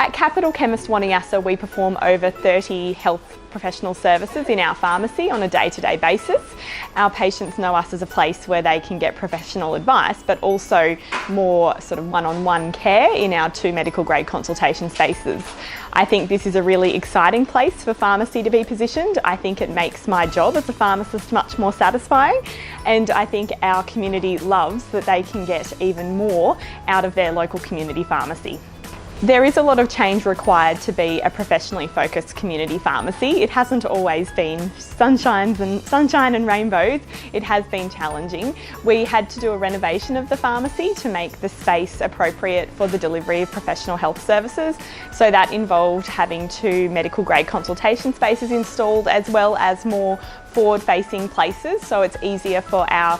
At Capital Chemist Wanniassa, we perform over 30 health professional services in our pharmacy on a day-to-day basis. Our patients know us as a place where they can get professional advice, but also more sort of one-on-one care in our 2 medical grade consultation spaces. I think this is a really exciting place for pharmacy to be positioned. I think it makes my job as a pharmacist much more satisfying, and I think our community loves that they can get even more out of their local community pharmacy. There is a lot of change required to be a professionally focused community pharmacy. It hasn't always been sunshine and rainbows. It has been challenging. We had to do a renovation of the pharmacy to make the space appropriate for the delivery of professional health services. So that involved having 2 medical grade consultation spaces installed, as well as more forward-facing places, so it's easier for our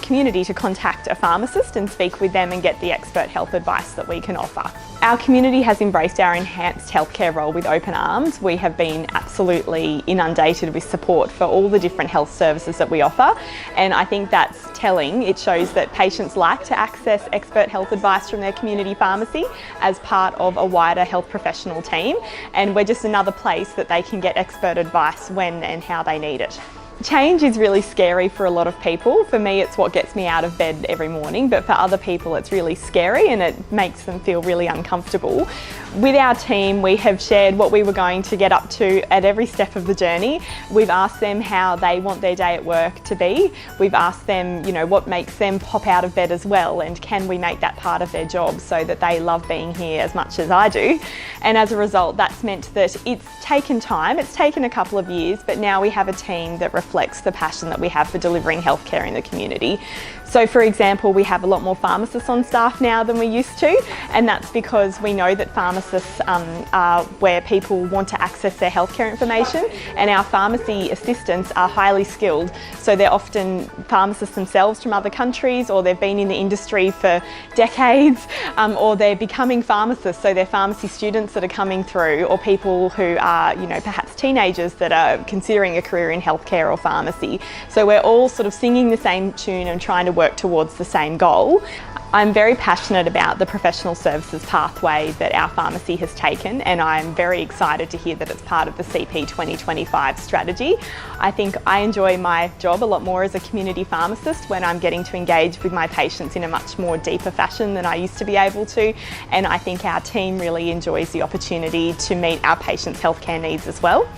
community to contact a pharmacist and speak with them and get the expert health advice that we can offer. Our community has embraced our enhanced healthcare role with open arms. We have been absolutely inundated with support for all the different health services that we offer, and I think that's telling. It shows that patients like to access expert health advice from their community pharmacy as part of a wider health professional team, and we're just another place that they can get expert advice when and how they need it. Change is really scary for a lot of people. For me, it's what gets me out of bed every morning, but for other people it's really scary and it makes them feel really uncomfortable. With our team, we have shared what we were going to get up to at every step of the journey. We've asked them how they want their day at work to be. We've asked them, what makes them pop out of bed as well, and can we make that part of their job so that they love being here as much as I do. And as a result, that's meant that it's taken time. It's taken a couple of years, but now we have a team that reflects the passion that we have for delivering healthcare in the community. So for example, we have a lot more pharmacists on staff now than we used to, and that's because we know that pharmacists are where people want to access their healthcare information, and our pharmacy assistants are highly skilled. So they're often pharmacists themselves from other countries, or they've been in the industry for decades, or they're becoming pharmacists, so they're pharmacy students that are coming through, or people who are, perhaps teenagers that are considering a career in healthcare or pharmacy. So we're all sort of singing the same tune and trying to work towards the same goal. I'm very passionate about the professional services pathway that our pharmacy has taken, and I'm very excited to hear that it's part of the CP 2025 strategy. I think I enjoy my job a lot more as a community pharmacist when I'm getting to engage with my patients in a much more deeper fashion than I used to be able to, and I think our team really enjoys the opportunity to meet our patients' healthcare needs as well.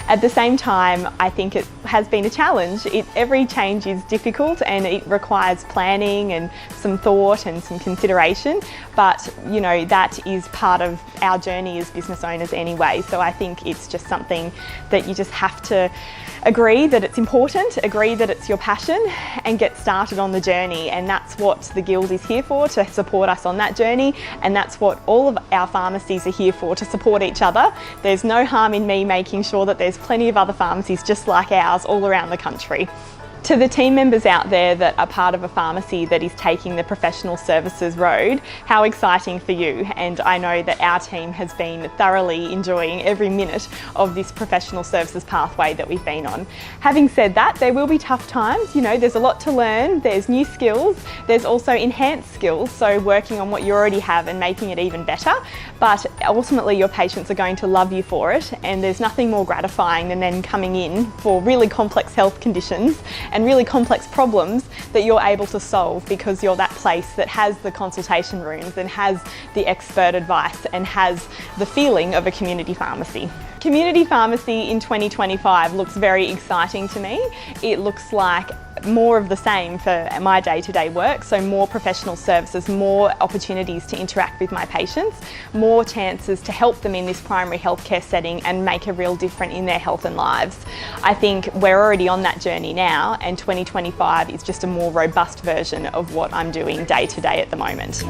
At the same time, I think it has been a challenge. Every change is difficult and it requires planning and some thought and some consideration, but that is part of our journey as business owners anyway. So I think it's just something that you just have to agree that it's important, agree that it's your passion, and get started on the journey. And that's what the Guild is here for, to support us on that journey, and that's what all of our pharmacies are here for, to support each other. There's no harm in me making sure that there's plenty of other pharmacies just like ours all around the country. To the team members out there that are part of a pharmacy that is taking the professional services road, how exciting for you. And I know that our team has been thoroughly enjoying every minute of this professional services pathway that we've been on. Having said that, there will be tough times. There's a lot to learn, there's new skills, there's also enhanced skills, so working on what you already have and making it even better. But ultimately your patients are going to love you for it, and there's nothing more gratifying than then coming in for really complex health conditions and really complex problems that you're able to solve, because you're that place that has the consultation rooms and has the expert advice and has the feeling of a community pharmacy. Community pharmacy in 2025 looks very exciting to me. It looks like more of the same for my day-to-day work, so more professional services, more opportunities to interact with my patients, more chances to help them in this primary healthcare setting and make a real difference in their health and lives. I think we're already on that journey now, and 2025 is just a more robust version of what I'm doing day to day at the moment.